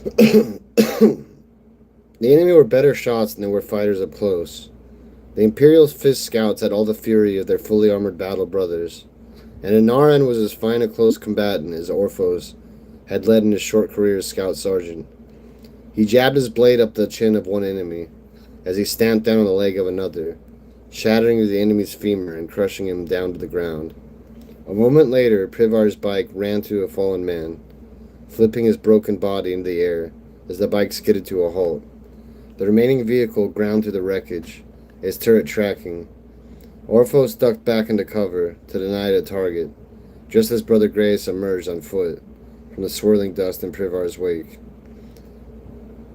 The enemy were better shots than they were fighters up close. The Imperial Fist scouts had all the fury of their fully armored battle brothers, and Inaran was as fine a close combatant as Orphos had led in his short career as scout sergeant. He jabbed his blade up the chin of one enemy as he stamped down on the leg of another, shattering the enemy's femur and crushing him down to the ground. A moment later, Privar's bike ran through a fallen man, flipping his broken body into the air as the bike skidded to a halt. The remaining vehicle ground through the wreckage, its turret tracking. Orphos ducked back into cover to deny it a target, just as Brother Grace emerged on foot from the swirling dust in Privar's wake.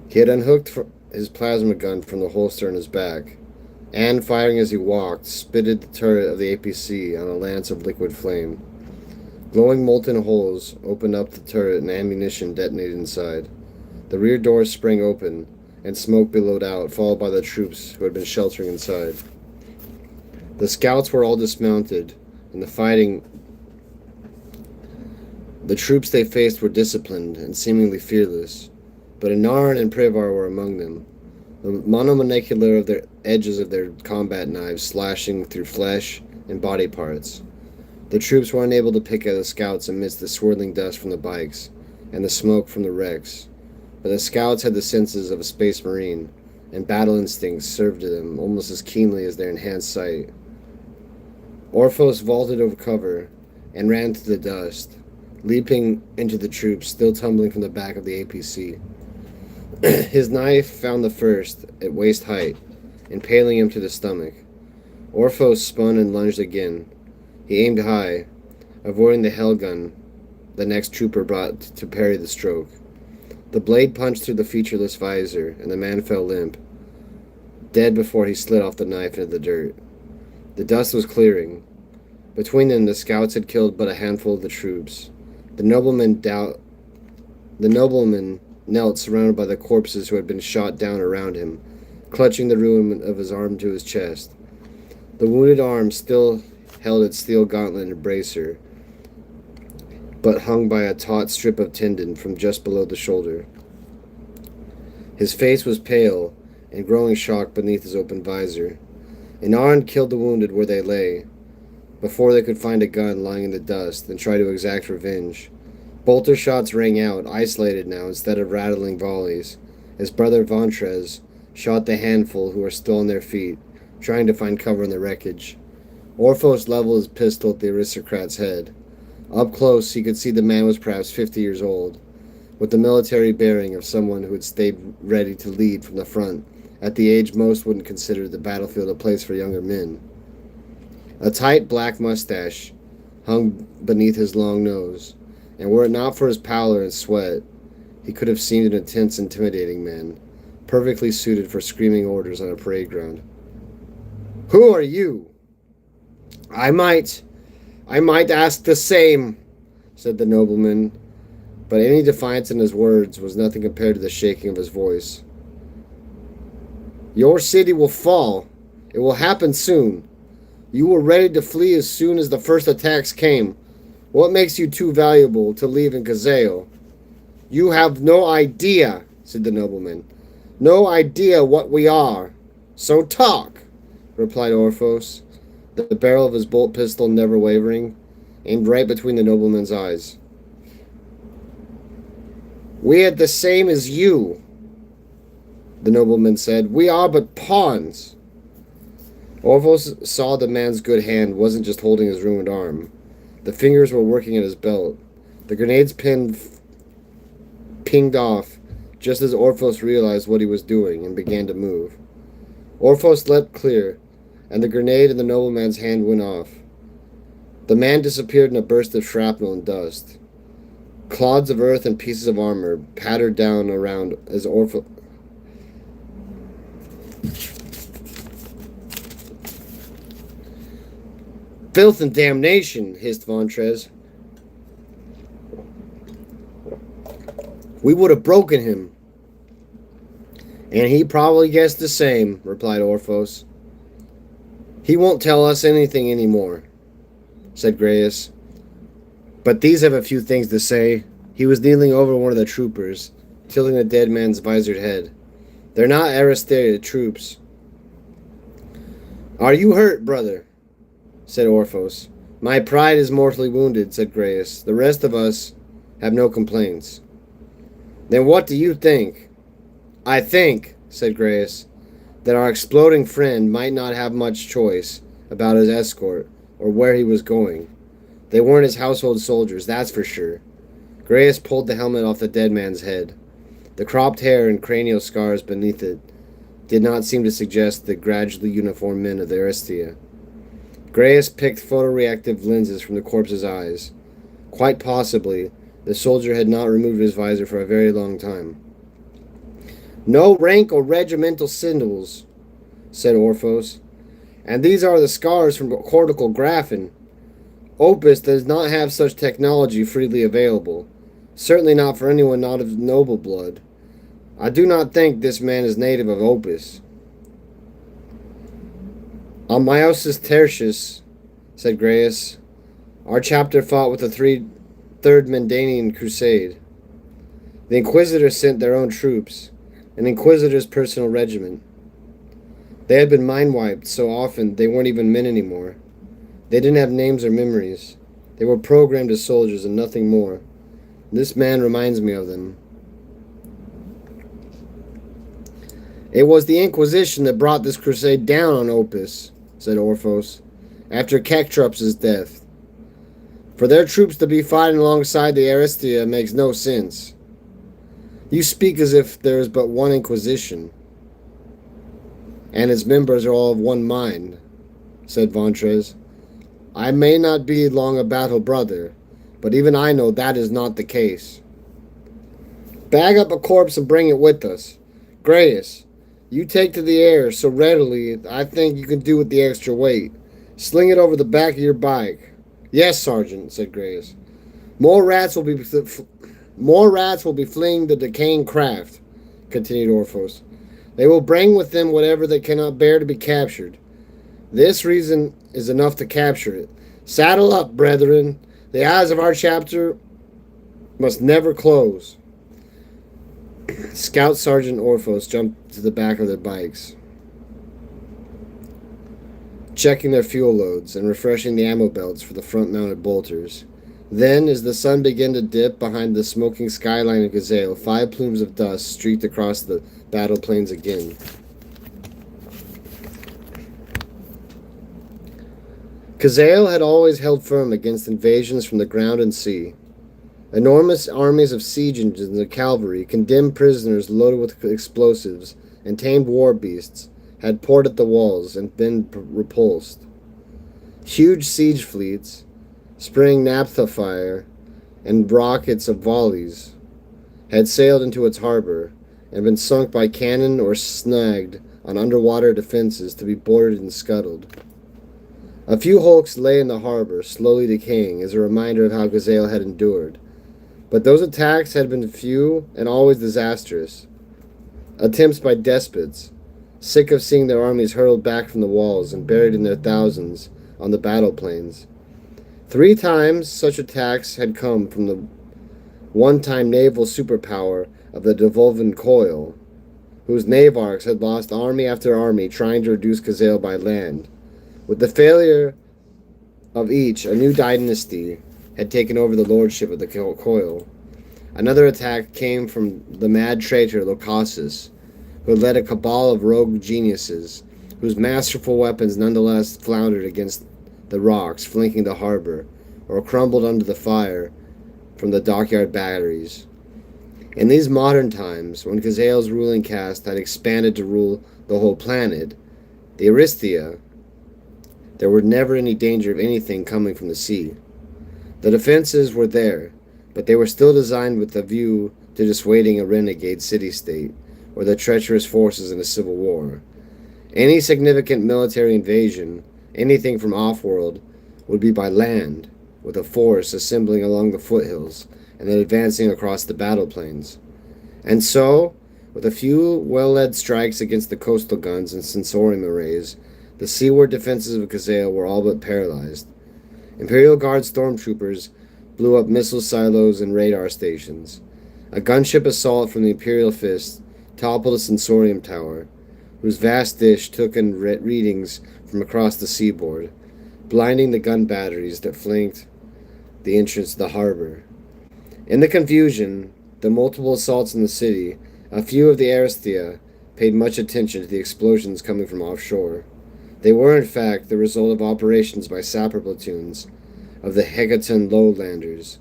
He had unhooked his plasma gun from the holster in his back, and, firing as he walked, spitted the turret of the APC on a lance of liquid flame. Glowing molten holes opened up the turret and ammunition detonated inside. The rear doors sprang open, and smoke billowed out, followed by the troops who had been sheltering inside. The scouts were all dismounted, and the troops they faced were disciplined and seemingly fearless, but Inaran and Privar were among them, the monomolecular of their edges of their combat knives slashing through flesh and body parts. The troops were unable to pick at the scouts amidst the swirling dust from the bikes and the smoke from the wrecks, but the scouts had the senses of a space marine, and battle instincts served to them almost as keenly as their enhanced sight. Orphos vaulted over cover and ran through the dust, leaping into the troops still tumbling from the back of the APC. His knife found the first at waist height, impaling him to the stomach. Orphos spun and lunged again. He aimed high, avoiding the hell gun the next trooper brought to parry the stroke. The blade punched through the featureless visor, and the man fell limp, dead before he slid off the knife into the dirt. The dust was clearing. Between them, the scouts had killed but a handful of the troops. The nobleman knelt surrounded by the corpses who had been shot down around him, clutching the ruin of his arm to his chest. The wounded arm still held its steel gauntlet and bracer, but hung by a taut strip of tendon from just below the shoulder. His face was pale and growing shock beneath his open visor. Inaran killed the wounded where they lay, before they could find a gun lying in the dust and try to exact revenge. Bolter shots rang out, isolated now instead of rattling volleys, as Brother Vontrez shot the handful who were still on their feet, trying to find cover in the wreckage. Orphos leveled his pistol at the aristocrat's head. Up close, he could see the man was perhaps 50 years old, with the military bearing of someone who had stayed ready to lead from the front, at the age most wouldn't consider the battlefield a place for younger men. A tight black mustache hung beneath his long nose, and were it not for his pallor and sweat, he could have seemed an intense, intimidating man, perfectly suited for screaming orders on a parade ground. "Who are you?" I might ask the same," said the nobleman, but any defiance in his words was nothing compared to the shaking of his voice. "Your city will fall. It will happen soon. You were ready to flee as soon as the first attacks came. What makes you too valuable to leave in Kazeo?" "You have no idea," said the nobleman. "No idea what we are. So talk," replied Orphos, the barrel of his bolt pistol never wavering, aimed right between the nobleman's eyes. "We are the same as you," the nobleman said. "We are but pawns." Orphos saw the man's good hand wasn't just holding his ruined arm. The fingers were working at his belt. The grenade's pinged off just as Orphos realized what he was doing and began to move. Orphos leapt clear, and the grenade in the nobleman's hand went off. The man disappeared in a burst of shrapnel and dust. Clods of earth and pieces of armor pattered down around as Orphos... "Filth and damnation," hissed Vontrez. "We would have broken him." "And he probably guessed the same," replied Orphos. "He won't tell us anything anymore," said Grayus. "But these have a few things to say." He was kneeling over one of the troopers, tilting the dead man's visored head. "They're not Aristeia troops." "Are you hurt, brother?" said Orphos. "My pride is mortally wounded," said Graeus. "The rest of us have no complaints." "Then what do you think?" "I think," said Graeus, "that our exploding friend might not have much choice about his escort or where he was going. They weren't his household soldiers, that's for sure." Graeus pulled the helmet off the dead man's head. The cropped hair and cranial scars beneath it did not seem to suggest the gradually uniformed men of the Aristia. Graeus picked photoreactive lenses from the corpse's eyes. Quite possibly, the soldier had not removed his visor for a very long time. "No rank or regimental symbols," said Orphos. "And these are the scars from cortical graphene. Opus does not have such technology freely available. Certainly not for anyone not of noble blood. I do not think this man is native of Opus." "On Myosis Tertius," said Graeus, "our chapter fought with the Third Mendanian Crusade. The Inquisitors sent their own troops, an Inquisitor's personal regiment. They had been mind-wiped so often they weren't even men anymore. They didn't have names or memories. They were programmed as soldiers and nothing more. This man reminds me of them." "It was the Inquisition that brought this crusade down on Opus," said Orphos, "after Kektrup's death. For their troops to be fighting alongside the Aristia makes no sense." "You speak as if there is but one Inquisition, and its members are all of one mind," said Ventrez. "I may not be long a battle brother, but even I know that is not the case." "Bag up a corpse and bring it with us. Graeus, you take to the air so readily I think you can do with the extra weight. Sling it over the back of your bike." "Yes, Sergeant," said Graeus. More rats will be fleeing the decaying craft," continued Orphos. "They will bring with them whatever they cannot bear to be captured. This reason is enough to capture it. Saddle up, brethren. The eyes of our chapter must never close." Scout Sergeant Orphos jumped to the back of their bikes, checking their fuel loads and refreshing the ammo belts for the front-mounted bolters. Then, as the sun began to dip behind the smoking skyline of Gazale, 5 plumes of dust streaked across the battle plains again. Gazale had always held firm against invasions from the ground and sea. Enormous armies of siege engines and cavalry, condemned prisoners loaded with explosives, and tamed war beasts had poured at the walls and been repulsed. Huge siege fleets, spraying naphtha fire and rockets of volleys, had sailed into its harbor and been sunk by cannon or snagged on underwater defenses to be boarded and scuttled. A few hulks lay in the harbor, slowly decaying, as a reminder of how Gazale had endured. But those attacks had been few and always disastrous. Attempts by despots, sick of seeing their armies hurled back from the walls and buried in their thousands on the battle plains. 3 times such attacks had come from the one-time naval superpower of the Devolvan Coil, whose navarchs had lost army after army trying to reduce Gazale by land. With the failure of each, a new dynasty had taken over the lordship of the Coil. Another attack came from the mad traitor Locasus, who had led a cabal of rogue geniuses, whose masterful weapons nonetheless floundered against the rocks flanking the harbor, or crumbled under the fire from the dockyard batteries. In these modern times, when Gazale's ruling caste had expanded to rule the whole planet, the Aristia, there were never any danger of anything coming from the sea. The defenses were there, but they were still designed with a view to dissuading a renegade city-state or the treacherous forces in a civil war. Any significant military invasion, anything from off-world, would be by land, with a force assembling along the foothills and then advancing across the battle plains. And so, with a few well-led strikes against the coastal guns and sensorium arrays, the seaward defenses of Gazale were all but paralyzed. Imperial Guard stormtroopers blew up missile silos and radar stations. A gunship assault from the Imperial Fist toppled a sensorium tower, whose vast dish took in readings from across the seaboard, blinding the gun batteries that flanked the entrance to the harbor. In the confusion, the multiple assaults in the city, a few of the Aristia paid much attention to the explosions coming from offshore. They were, in fact, the result of operations by sapper platoons of the Hecaton lowlanders,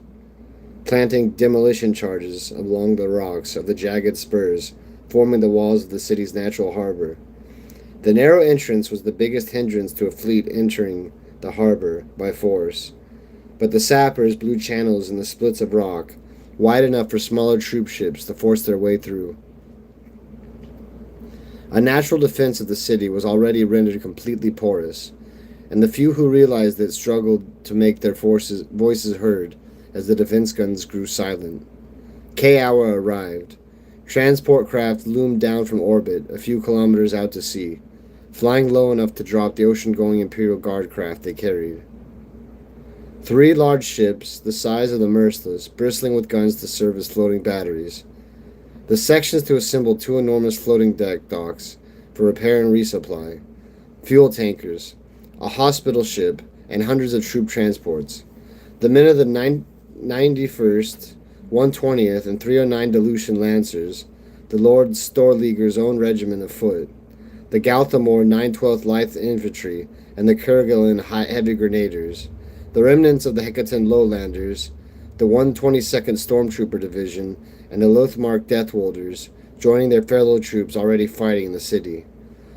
planting demolition charges along the rocks of the jagged spurs forming the walls of the city's natural harbor. The narrow entrance was the biggest hindrance to a fleet entering the harbor by force, but the sappers blew channels in the splits of rock wide enough for smaller troop ships to force their way through. A natural defense of the city was already rendered completely porous, and the few who realized it struggled to make their voices heard as the defense guns grew silent. K-hour arrived. Transport craft loomed down from orbit a few kilometers out to sea, flying low enough to drop the ocean-going Imperial Guard craft they carried. 3 large ships, the size of the Merciless, bristling with guns to serve as floating batteries. The sections to assemble 2 enormous floating deck docks for repair and resupply. Fuel tankers, a hospital ship, and hundreds of troop transports. The men of the 91st, 120th, and 309 Dilution Lancers, the Lord Storleager's own regiment of foot, the Galthamore 912th Light Infantry, and the Kerguelen Heavy Grenadiers, the remnants of the Hecaton Lowlanders, the 122nd Stormtrooper Division, and the Lothmark Deathwolders, joining their fellow troops already fighting in the city.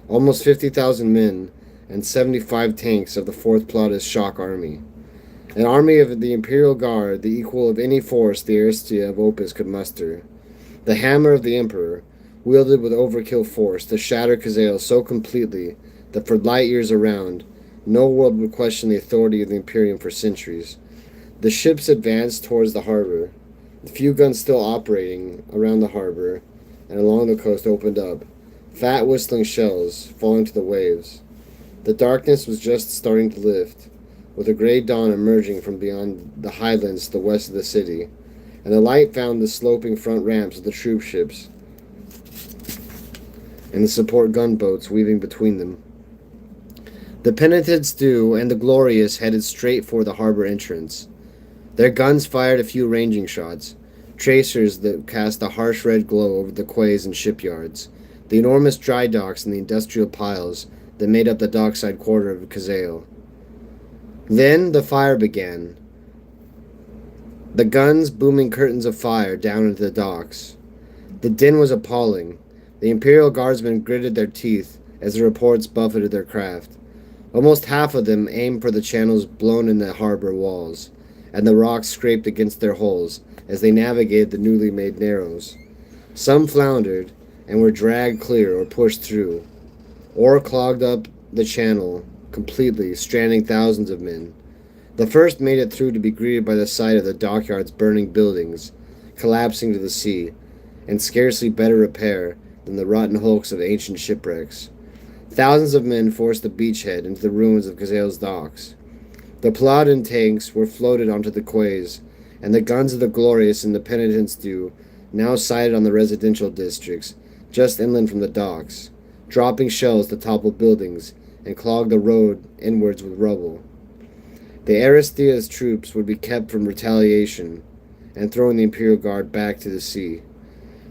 Almost 50,000 men and 75 tanks of the 4th Plata's Shock Army. An army of the Imperial Guard, the equal of any force the Aristia of Opus could muster. The hammer of the Emperor, wielded with overkill force to shatter Khazael so completely that for light years around, no world would question the authority of the Imperium for centuries. The ships advanced towards the harbor. The few guns still operating around the harbor and along the coast opened up, fat whistling shells falling to the waves. The darkness was just starting to lift, with a gray dawn emerging from beyond the highlands to the west of the city, and the light found the sloping front ramps of the troop ships and the support gunboats weaving between them. The penitent stew and the glorious headed straight for the harbor entrance. Their guns fired a few ranging shots, tracers that cast a harsh red glow over the quays and shipyards, the enormous dry docks and the industrial piles that made up the dockside quarter of Khazael. Then the fire began. The guns booming curtains of fire down into the docks. The din was appalling. The Imperial Guardsmen gritted their teeth as the reports buffeted their craft. Almost half of them aimed for the channels blown in the harbor walls, and the rocks scraped against their hulls as they navigated the newly made narrows. Some floundered and were dragged clear or pushed through, or clogged up the channel completely, stranding thousands of men. The first made it through to be greeted by the sight of the dockyard's burning buildings, collapsing to the sea, and scarcely better repair than the rotten hulks of ancient shipwrecks. Thousands of men forced the beachhead into the ruins of Khazael's docks. The Paladin tanks were floated onto the quays, and the guns of the Glorious and the Penitent stew now sighted on the residential districts just inland from the docks, dropping shells to topple buildings and clog the road inwards with rubble. The Aristia's troops would be kept from retaliation and throwing the Imperial Guard back to the sea.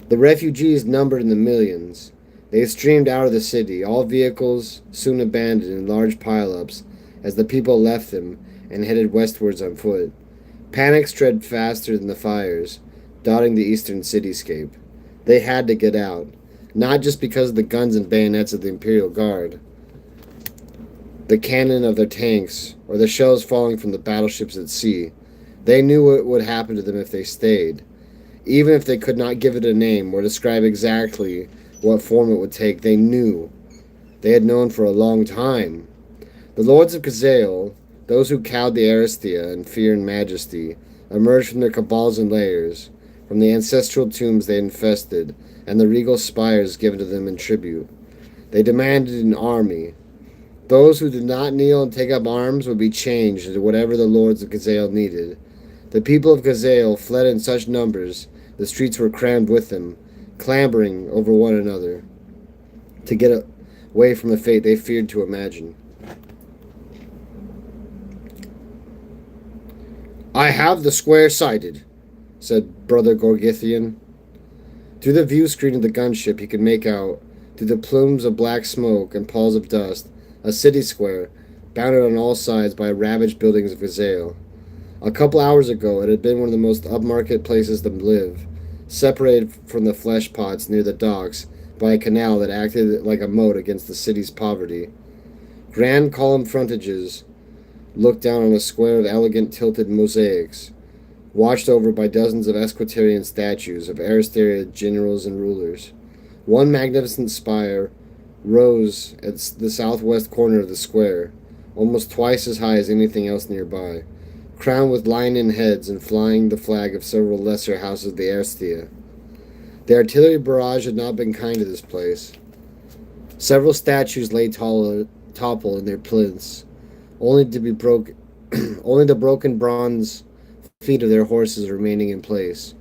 The refugees numbered in the millions. They streamed out of the city, all vehicles soon abandoned in large pile-ups as the people left them and headed westwards on foot. Panic spread faster than the fires, dotting the eastern cityscape. They had to get out, not just because of the guns and bayonets of the Imperial Guard, the cannon of their tanks, or the shells falling from the battleships at sea. They knew what would happen to them if they stayed. Even if they could not give it a name or describe exactly what form it would take, they knew. They had known for a long time. The lords of Khazael, those who cowed the Aristia in fear and majesty, emerged from their cabals and lairs, from the ancestral tombs they infested, and the regal spires given to them in tribute. They demanded an army. Those who did not kneel and take up arms would be changed into whatever the lords of Khazael needed. The people of Khazael fled in such numbers The streets were crammed with them, clambering over one another to get away from the fate they feared to imagine. "I have the square sighted," said Brother Gorgithian. Through the view screen of the gunship he could make out, through the plumes of black smoke and palls of dust, a city square, bounded on all sides by ravaged buildings of gazelle. A couple hours ago it had been one of the most upmarket places to live, separated from the flesh pots near the docks by a canal that acted like a moat against the city's poverty. Grand column frontages looked down on a square of elegant tilted mosaics, watched over by dozens of equestrian statues of aristocratic generals and rulers. One magnificent spire rose at the southwest corner of the square, almost twice as high as anything else nearby, crowned with lion heads and flying the flag of several lesser houses of the Arstia. The artillery barrage had not been kind to this place. Several statues lay toppled in their plinths, only the broken bronze feet of their horses remaining in place.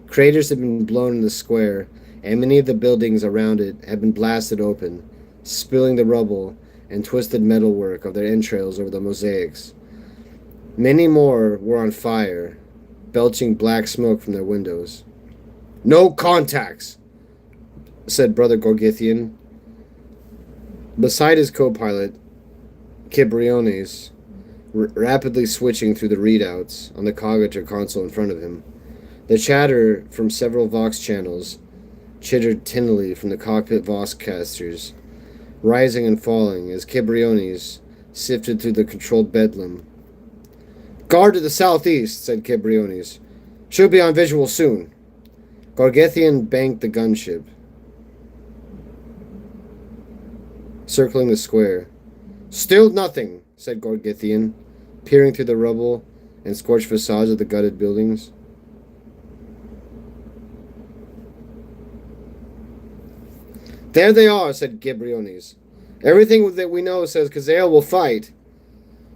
Craters had been blown in the square, and many of the buildings around it had been blasted open, spilling the rubble and twisted metalwork of their entrails over the mosaics. Many more were on fire, belching black smoke from their windows. "No contacts," said Brother Gorgithian. Beside his co-pilot, Kibriones, rapidly switching through the readouts on the cognitor console in front of him. The chatter from several Vox channels chittered tinnily from the cockpit Voxcasters, rising and falling as Kibriones sifted through the controlled bedlam. "Guard to the southeast," said Kibriones. "Should be on visual soon." Gorgithian banked the gunship, circling the square. "Still nothing," said Gorgithian, peering through the rubble and scorched facades of the gutted buildings. "There they are," said Gibriones. "Everything that we know says Kazale will fight."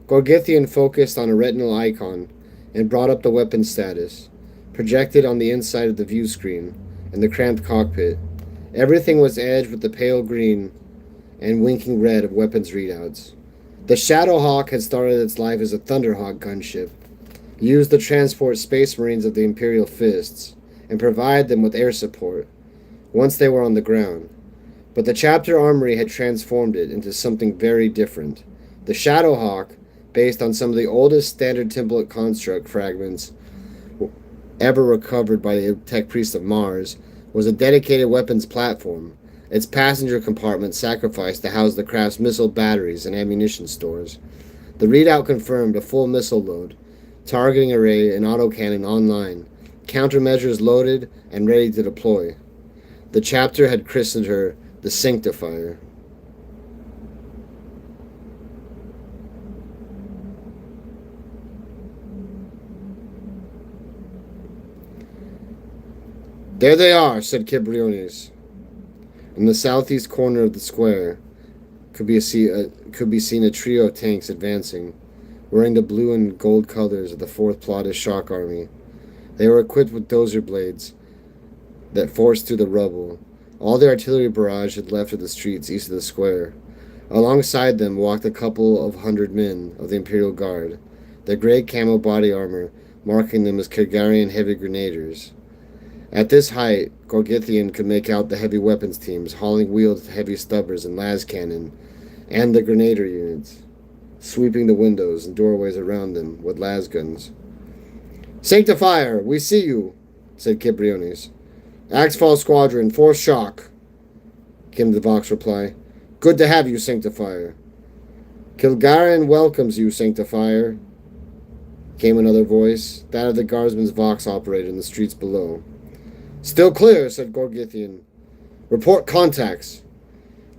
Gorgithian focused on a retinal icon and brought up the weapon status, projected on the inside of the view screen and the cramped cockpit. Everything was edged with the pale green and winking red of weapons readouts. The Shadowhawk had started its life as a Thunderhawk gunship, used to transport Space Marines of the Imperial Fists, and provide them with air support once they were on the ground. But the Chapter Armory had transformed it into something very different. The Shadowhawk, based on some of the oldest standard template construct fragments ever recovered by the Tech Priest of Mars, was a dedicated weapons platform, its passenger compartment sacrificed to house the craft's missile batteries and ammunition stores. The readout confirmed a full missile load, targeting array and autocannon online, countermeasures loaded and ready to deploy. The chapter had christened her the Sanctifier. "There they are," said Kibriones. In the southeast corner of the square could be seen a trio of tanks advancing, wearing the blue and gold colors of the 4th Plottis Shock Army. They were equipped with dozer blades that forced through the rubble. All the artillery barrage had left of the streets east of the square. Alongside them walked a couple of hundred men of the Imperial Guard, their gray camo body armor marking them as Kergarian heavy grenadiers. At this height, Gorgithian could make out the heavy weapons teams hauling wheeled heavy stubbers and las cannon, and the grenadier units, sweeping the windows and doorways around them with las guns. "Sanctifier, we see you," said Kibriones. "Axfall Squadron, 4th Shock," came the Vox reply. "Good to have you, Sanctifier." "Kilgarian welcomes you, Sanctifier," came another voice, that of the guardsman's Vox operator in the streets below. "Still clear," said Gorgithian. "Report contacts."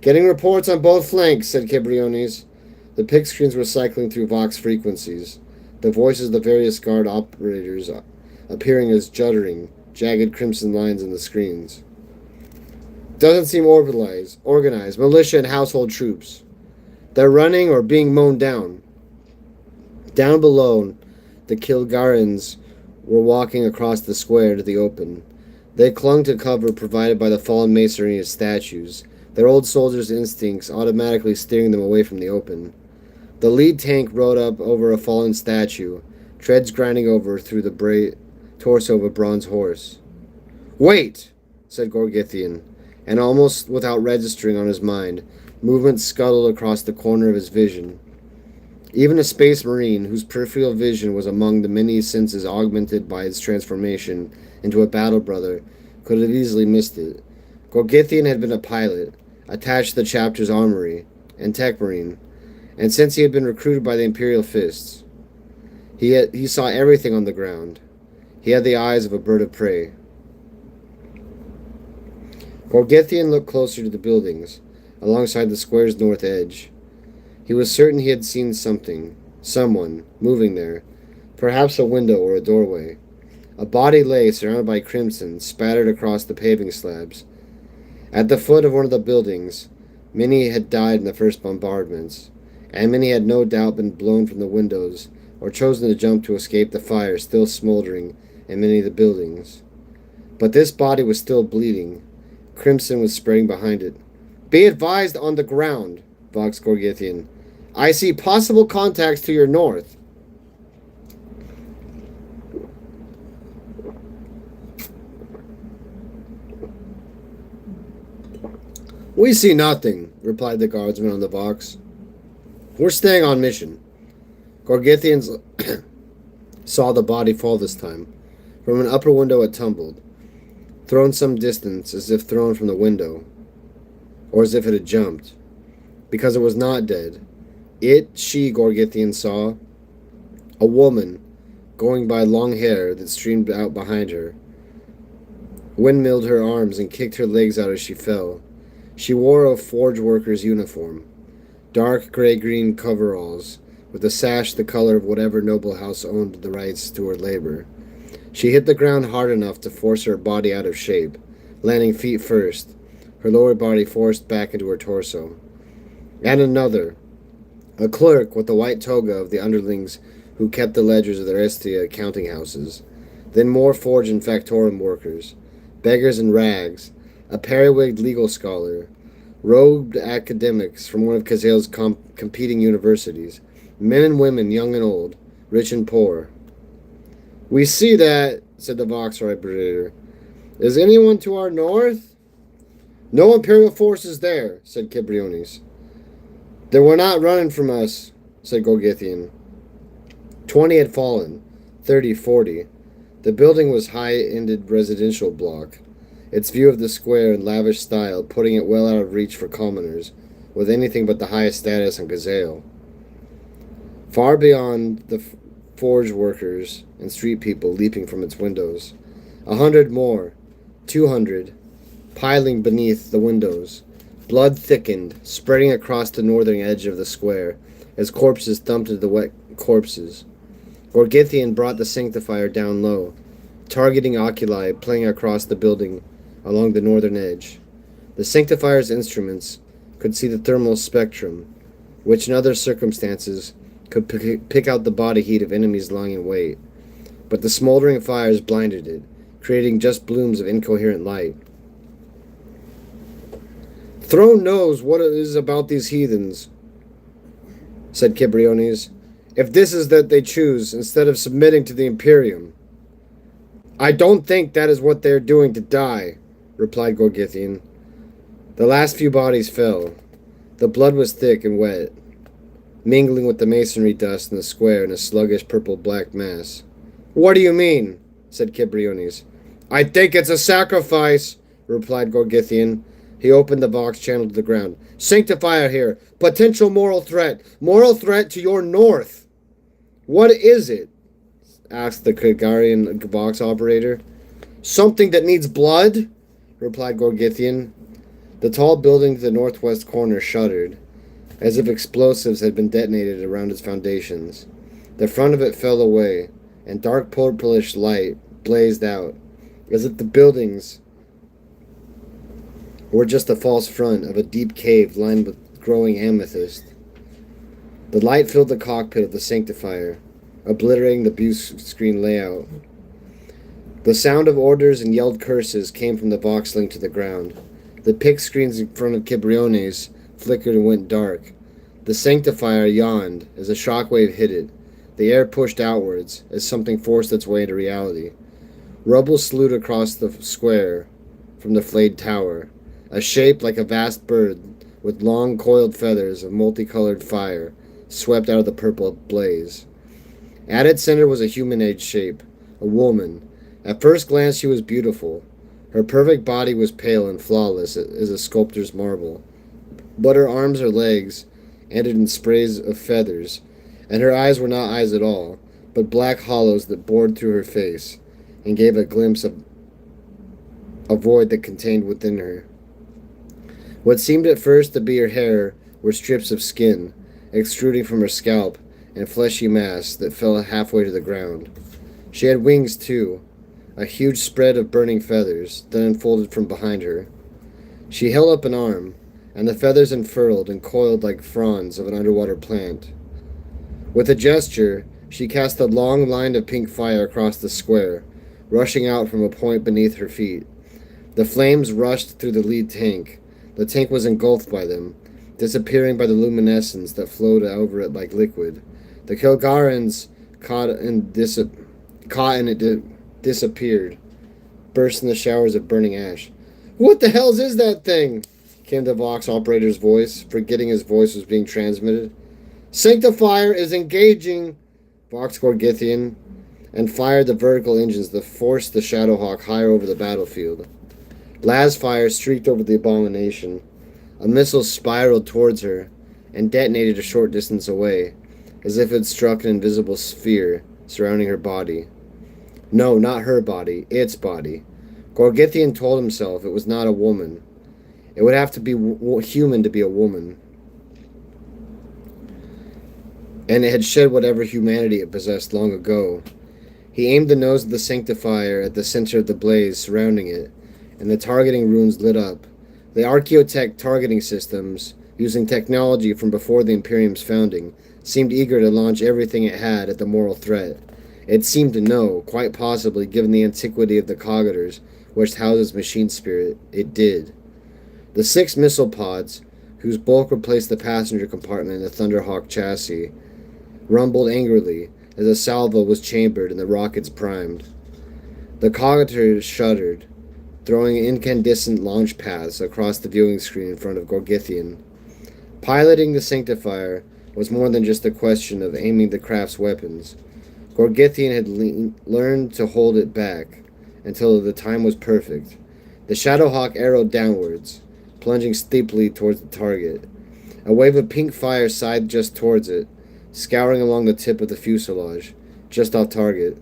"Getting reports on both flanks," said Kibriones. The pick screens were cycling through Vox frequencies, the voices of the various guard operators appearing as juddering, jagged crimson lines in the screens. "Doesn't seem organized. Militia and household troops. They're running or being mown down." Down below, the Kilgarians were walking across the square to the open. They clung to cover provided by the fallen masonry of statues, their old soldiers' instincts automatically steering them away from the open. The lead tank rode up over a fallen statue, treads grinding over through the torso of a bronze horse. "Wait!" said Gorgithian, and almost without registering on his mind, movement scuttled across the corner of his vision. Even a space marine, whose peripheral vision was among the many senses augmented by its transformation into a battle brother, could have easily missed it. Gorgithian had been a pilot, attached to the chapter's armory, and tech marine, and since he had been recruited by the Imperial Fists, he saw everything on the ground. He had the eyes of a bird of prey. Gorgithian looked closer to the buildings, alongside the square's north edge. He was certain he had seen someone, moving there, perhaps a window or a doorway. A body lay, surrounded by crimson, spattered across the paving slabs. At the foot of one of the buildings, many had died in the first bombardments, and many had no doubt been blown from the windows or chosen to jump to escape the fire still smoldering in many of the buildings. But this body was still bleeding. Crimson was spreading behind it. "Be advised on the ground," voxed Gorgithian. "I see possible contacts to your north." "We see nothing," replied the guardsman on the box. "We're staying on mission." Gorgithian saw the body fall this time. From an upper window it tumbled, thrown some distance as if thrown from the window, or as if it had jumped, because it was not dead. She, Gorgithian saw, a woman, going by long hair that streamed out behind her, windmilled her arms and kicked her legs out as she fell. She wore a forge worker's uniform, dark gray-green coveralls, with a sash the color of whatever noble house owned the rights to her labor. She hit the ground hard enough to force her body out of shape, landing feet first, her lower body forced back into her torso. And another, a clerk with the white toga of the underlings who kept the ledgers of the Restia counting houses, then more forge and factorum workers, beggars in rags, a periwigged legal scholar, robed academics from one of Kazale's competing universities, men and women, young and old, rich and poor. "We see that," said the Vox operator. "Is anyone to our north?" "No Imperial forces there," said Kibriones. "Then we're not running from us," said Gorgithian. 20 had fallen, 30, 40. The building was high-ended residential block, its view of the square in lavish style putting it well out of reach for commoners, with anything but the highest status on Gazale. Far beyond the forge workers and street people leaping from its windows. 100 more, 200, piling beneath the windows. Blood thickened, spreading across the northern edge of the square, as corpses thumped into the wet corpses. Gorgithian brought the sanctifier down low, targeting oculi playing across the building along the northern edge. The sanctifier's instruments could see the thermal spectrum, which in other circumstances could pick out the body heat of enemies lying in wait. But the smoldering fires blinded it, creating just blooms of incoherent light. "Throne knows what it is about these heathens," said Kibriones, "if this is that they choose, instead of submitting to the Imperium." "I don't think that is what they are doing to die," replied Gorgithian. The last few bodies fell. The blood was thick and wet, mingling with the masonry dust in the square in a sluggish purple-black mass. "What do you mean?" said Kibriones. "I think it's a sacrifice," replied Gorgithian. He opened the box channel to the ground. "Sanctifier here. Potential moral threat. Moral threat to your north." "What is it?" asked the Kagarian box operator. "Something that needs blood," replied Gorgithian. The tall building to the northwest corner shuddered, as if explosives had been detonated around its foundations. The front of it fell away, and dark purplish light blazed out, as if the buildings were just the false front of a deep cave lined with growing amethyst. The light filled the cockpit of the sanctifier, obliterating the view screen layout. The sound of orders and yelled curses came from the Voxling to the ground. The pick screens in front of Cibriones flickered and went dark. The Sanctifier yawned as a shockwave hit it. The air pushed outwards as something forced its way into reality. Rubble slewed across the square from the flayed tower. A shape like a vast bird with long coiled feathers of multicolored fire swept out of the purple blaze. At its center was a humanoid shape, a woman. At first glance she was beautiful. Her perfect body was pale and flawless as a sculptor's marble. But her arms or legs ended in sprays of feathers, and her eyes were not eyes at all, but black hollows that bored through her face and gave a glimpse of a void that contained within her. What seemed at first to be her hair were strips of skin, extruding from her scalp and fleshy mass that fell halfway to the ground. She had wings, too, a huge spread of burning feathers that unfolded from behind her. She held up an arm, and the feathers unfurled and coiled like fronds of an underwater plant. With a gesture, she cast a long line of pink fire across the square, rushing out from a point beneath her feet. The flames rushed through the lead tank. The tank was engulfed by them, disappearing by the luminescence that flowed over it like liquid. The Kilgarans caught and disappeared, burst in the showers of burning ash. "What the hell is that thing?" came the Vox operator's voice, forgetting his voice was being transmitted. "Sanctifier is engaging," Vox Gorgithian, and fired the vertical engines that forced the Shadowhawk higher over the battlefield. Las fire streaked over the abomination. A missile spiraled towards her and detonated a short distance away, as if it had struck an invisible sphere surrounding her body. No, not her body, its body. Gorgithian told himself it was not a woman. It would have to be human to be a woman. And it had shed whatever humanity it possessed long ago. He aimed the nose of the Sanctifier at the center of the blaze surrounding it, and the targeting runes lit up. The Archaeotech targeting systems, using technology from before the Imperium's founding, seemed eager to launch everything it had at the moral threat. It seemed to know, quite possibly given the antiquity of the Cogators, which houses machine spirit, it did. The 6 missile pods, whose bulk replaced the passenger compartment in the Thunderhawk chassis, rumbled angrily as a salvo was chambered and the rockets primed. The Cogators shuddered, throwing incandescent launch paths across the viewing screen in front of Gorgithian. Piloting the Sanctifier was more than just a question of aiming the craft's weapons. Gorgithian had learned to hold it back until the time was perfect. The Shadowhawk arrowed downwards, plunging steeply towards the target. A wave of pink fire sighed just towards it, scouring along the tip of the fuselage, just off target.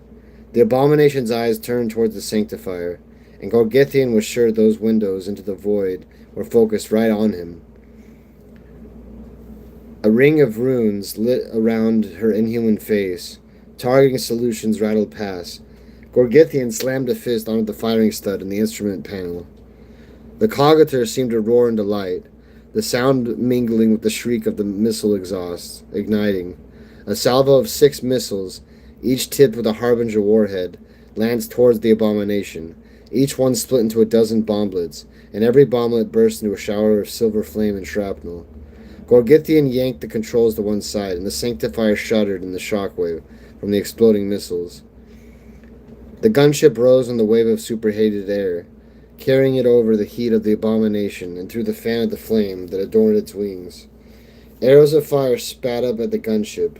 The abomination's eyes turned towards the Sanctifier, and Gorgithian was sure those windows into the void were focused right on him. A ring of runes lit around her inhuman face. Targeting solutions rattled past. Gorgithian slammed a fist onto the firing stud in the instrument panel. The Cogator seemed to roar into light, the sound mingling with the shriek of the missile exhausts, igniting. A salvo of 6 missiles, each tipped with a Harbinger warhead, lanced towards the abomination. Each one split into a dozen bomblets, and every bomblet burst into a shower of silver flame and shrapnel. Gorgithian yanked the controls to one side, and the Sanctifier shuddered in the shockwave from the exploding missiles. The gunship rose on the wave of superheated air, carrying it over the heat of the abomination and through the fan of the flame that adorned its wings. Arrows of fire spat up at the gunship.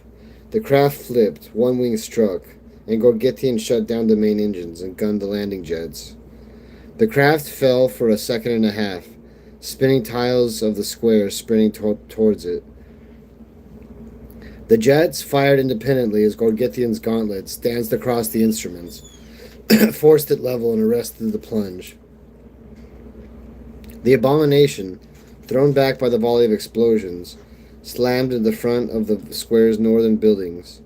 The craft flipped, one wing struck, and Gorgithian shut down the main engines and gunned the landing jets. The craft fell for a second and a half, spinning tiles of the square sprinting towards it. The jets fired independently as Gorgithian's gauntlets danced across the instruments, forced it level and arrested the plunge. The abomination, thrown back by the volley of explosions, slammed into the front of the square's northern buildings.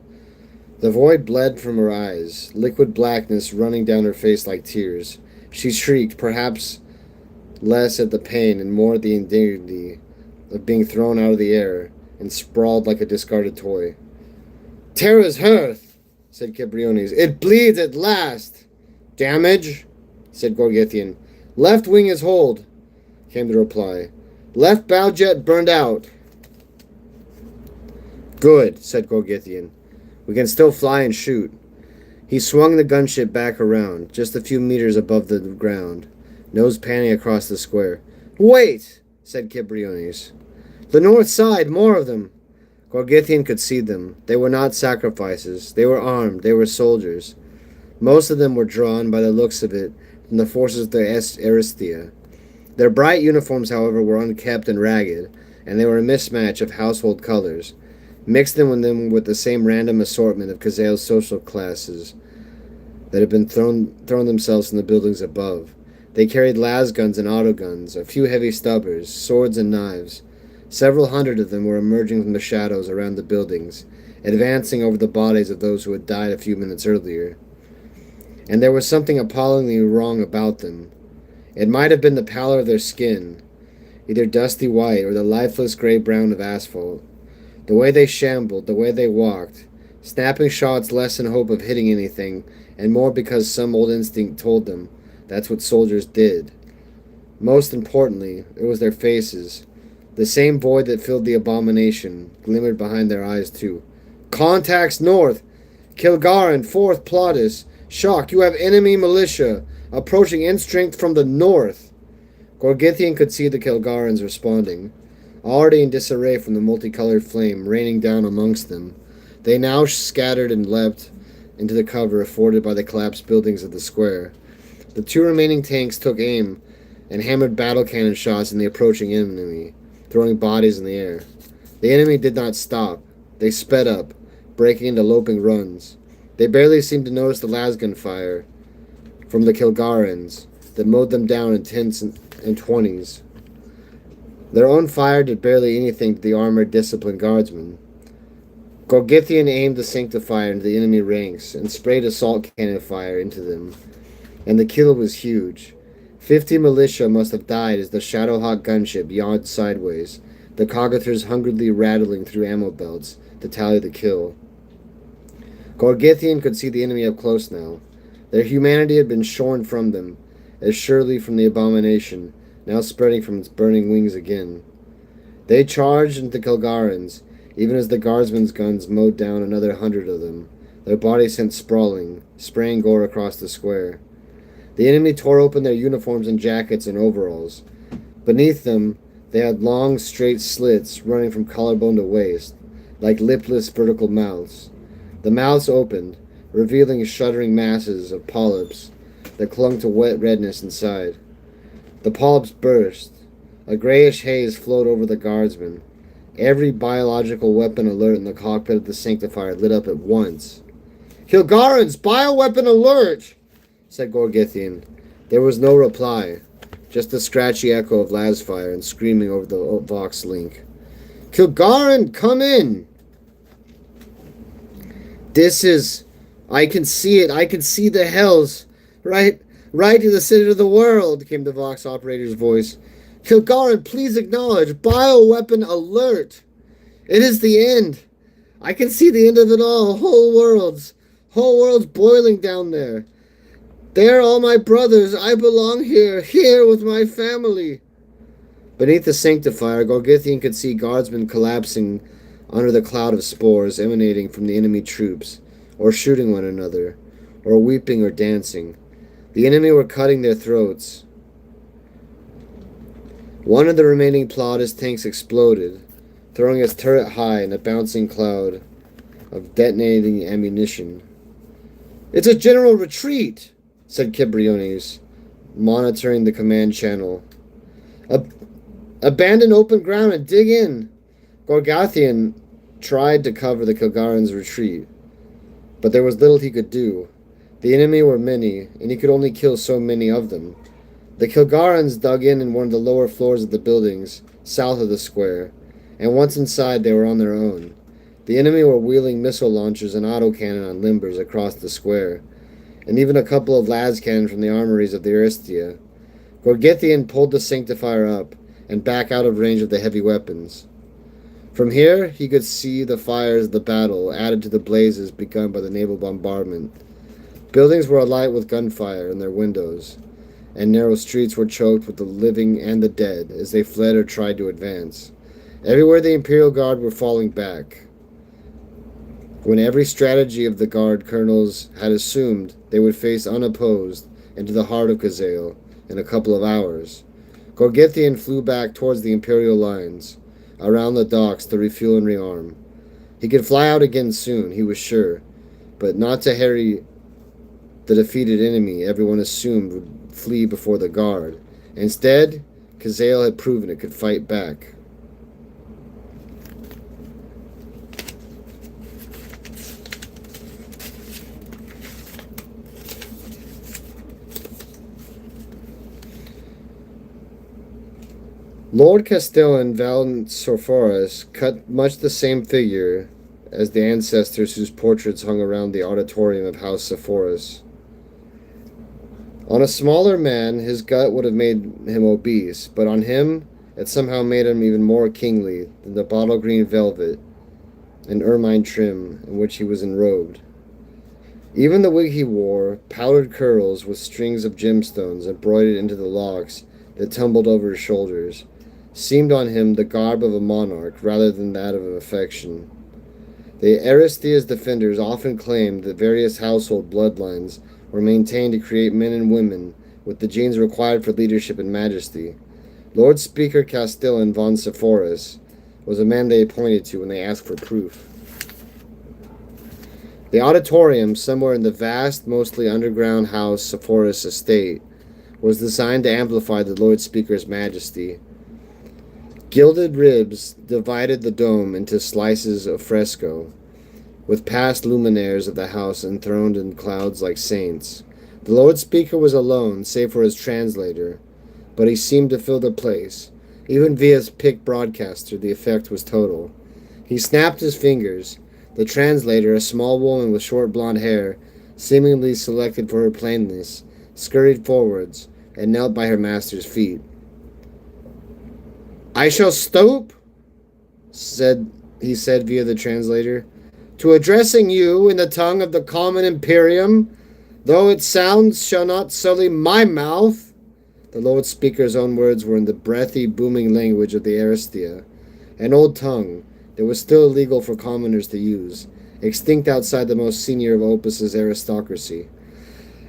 The void bled from her eyes, liquid blackness running down her face like tears. She shrieked, perhaps less at the pain and more at the indignity of being thrown out of the air and sprawled like a discarded toy. "Terra's hearth," said Cibriones. "It bleeds at last." Damage? Said Gorgithian. Left wing is hold, came the reply. Left bow jet burned out. Good, said Gorgithian. We can still fly and shoot. He swung the gunship back around, just a few meters above the ground, nose panning across the square. Wait, said Kibriones. The north side, more of them. Gorgithian could see them. They were not sacrifices. They were armed. They were soldiers. Most of them were drawn, by the looks of it, from the forces of the Aristia. Their bright uniforms, however, were unkempt and ragged, and they were a mismatch of household colors. Mixed them with the same random assortment of Kazael's social classes that had been thrown themselves in the buildings above. They carried lasguns and autoguns, a few heavy stubbers, swords and knives. Several hundred of them were emerging from the shadows around the buildings, advancing over the bodies of those who had died a few minutes earlier. And there was something appallingly wrong about them. It might have been the pallor of their skin, either dusty white or the lifeless gray-brown of asphalt. The way they shambled, the way they walked, snapping shots less in hope of hitting anything, and more because some old instinct told them that's what soldiers did. Most importantly, it was their faces. The same void that filled the abomination glimmered behind their eyes too. Contacts north! Kilgarran, 4th Plautus. Shock, you have enemy militia approaching in strength from the north. Gorgithian could see the Kilgarrans responding, already in disarray from the multicolored flame raining down amongst them. They now scattered and leapt into the cover afforded by the collapsed buildings of the square. The 2 remaining tanks took aim and hammered battle cannon shots in the approaching enemy, throwing bodies in the air. The enemy did not stop. They sped up, breaking into loping runs. They barely seemed to notice the lasgun fire from the Kilgarrans that mowed them down in 10s and 20s. Their own fire did barely anything to the armored, disciplined guardsmen. Gorgithian aimed the Sanctifier into the enemy ranks and sprayed assault cannon fire into them, and the kill was huge. 50 militia must have died as the Shadowhawk gunship yawed sideways, the Cogathers hungrily rattling through ammo belts to tally the kill. Gorgithian could see the enemy up close now. Their humanity had been shorn from them, as surely from the abomination, now spreading from its burning wings again. They charged into the Kilgarrans, even as the guardsmen's guns mowed down another 100 of them, their bodies sent sprawling, spraying gore across the square. The enemy tore open their uniforms and jackets and overalls. Beneath them, they had long, straight slits running from collarbone to waist, like lipless vertical mouths. The mouths opened, revealing shuddering masses of polyps that clung to wet redness inside. The polyps burst. A grayish haze flowed over the guardsmen. Every biological weapon alert in the cockpit of the Sanctifier lit up at once. Kilgarrans, bioweapon alert! Said Gorgithian. There was no reply, just the scratchy echo of lasfire and screaming over the Vox link. Kilgarran, come in! This is... I can see it. I can see the hells. Right to the center of the world, came the Vox operator's voice. Kilgarran, please acknowledge. Bioweapon alert. It is the end. I can see the end of it all. Whole worlds boiling down there. They're all my brothers. I belong here with my family. Beneath the Sanctifier, Gorgithian could see guardsmen collapsing under the cloud of spores emanating from the enemy troops, or shooting one another, or weeping or dancing. The enemy were cutting their throats. One of the remaining Plautus tanks exploded, throwing its turret high in a bouncing cloud of detonating ammunition. It's a general retreat, said Kibriones, monitoring the command channel. Abandon open ground and dig in. Gorgithian tried to cover the Kilgarran's retreat, but there was little he could do. The enemy were many, and he could only kill so many of them. The Kilgarrans dug in one of the lower floors of the buildings, south of the square, and once inside they were on their own. The enemy were wheeling missile launchers and autocannon on limbers across the square, and even a couple of lascannon from the armories of the Aristia. Gorgithian pulled the Sanctifier up and back out of range of the heavy weapons. From here, he could see the fires of the battle added to the blazes begun by the naval bombardment. Buildings were alight with gunfire in their windows, and narrow streets were choked with the living and the dead as they fled or tried to advance. Everywhere the Imperial Guard were falling back. When every strategy of the Guard colonels had assumed they would face unopposed into the heart of Khazael in a couple of hours, Gorgithian flew back towards the Imperial lines, around the docks to refuel and rearm. He could fly out again soon, he was sure, but not to harry the defeated enemy everyone assumed would flee before the Guard. Instead, Khazael had proven it could fight back. Lord Castellan Valensophoros cut much the same figure as the ancestors whose portraits hung around the auditorium of House Sepphoris. On a smaller man, his gut would have made him obese, but on him, it somehow made him even more kingly than the bottle green velvet and ermine trim in which he was enrobed. Even the wig he wore, powdered curls with strings of gemstones embroidered into the locks that tumbled over his shoulders, seemed on him the garb of a monarch rather than that of an affection. The Aristea's defenders often claimed that various household bloodlines were maintained to create men and women with the genes required for leadership and majesty. Lord Speaker Castellan von Sepphoris was a man they pointed to when they asked for proof. The auditorium, somewhere in the vast, mostly underground House Sepphoris estate, was designed to amplify the Lord Speaker's majesty. Gilded ribs divided the dome into slices of fresco, with past luminaires of the house enthroned in clouds like saints. The Lord Speaker was alone, save for his translator, but he seemed to fill the place. Even via his picked broadcaster, the effect was total. He snapped his fingers. The translator, a small woman with short blonde hair, seemingly selected for her plainness, scurried forwards and knelt by her master's feet. "I shall stoop," he said via the translator, "to addressing you in the tongue of the common Imperium, though its sounds shall not sully my mouth." The Lord Speaker's own words were in the breathy, booming language of the Aristea, an old tongue that was still illegal for commoners to use, extinct outside the most senior of Opus's aristocracy.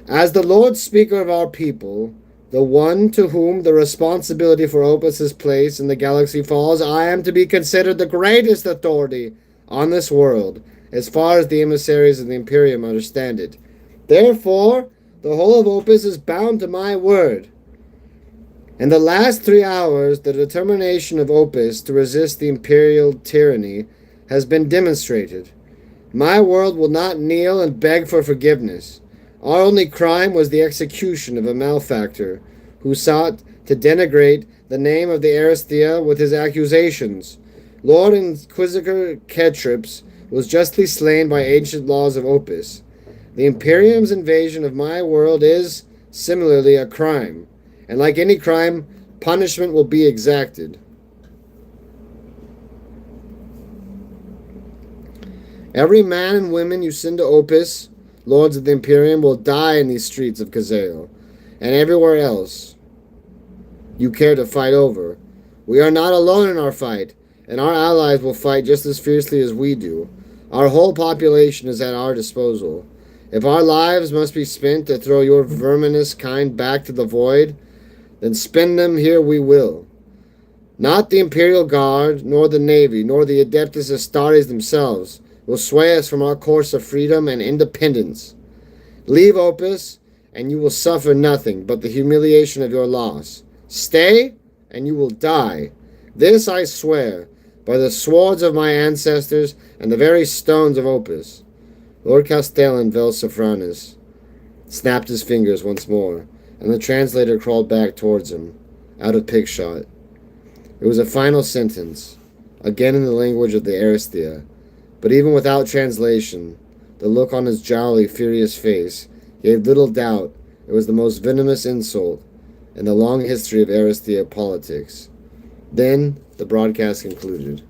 "As the Lord Speaker of our people, the one to whom the responsibility for Opus's place in the galaxy falls, I am to be considered the greatest authority on this world, as far as the emissaries of the Imperium understand it. Therefore, the whole of Opus is bound to my word. In the last 3 hours, the determination of Opus to resist the imperial tyranny has been demonstrated. My world will not kneel and beg for forgiveness. Our only crime was the execution of a malefactor who sought to denigrate the name of the Aristea with his accusations. Lord Inquisitor Ketrips was justly slain by ancient laws of Opus. The Imperium's invasion of my world is, similarly, a crime, and like any crime, punishment will be exacted. Every man and woman you send to Opus, lords of the Imperium, will die in these streets of Khazael, and everywhere else you care to fight over. We are not alone in our fight, and our allies will fight just as fiercely as we do. Our whole population is at our disposal. If our lives must be spent to throw your verminous kind back to the void, then spend them here we will. Not the Imperial Guard, nor the Navy, nor the Adeptus Astartes themselves will sway us from our course of freedom and independence. Leave Opus, and you will suffer nothing but the humiliation of your loss. Stay, and you will die. This I swear, by the swords of my ancestors and the very stones of Opus." Lord Castellan Velsophoris snapped his fingers once more, and the translator crawled back towards him, out of pickshot. It was a final sentence, again in the language of the Aristea, but even without translation, the look on his jolly, furious face gave little doubt it was the most venomous insult in the long history of Aristea politics. Then the broadcast concluded.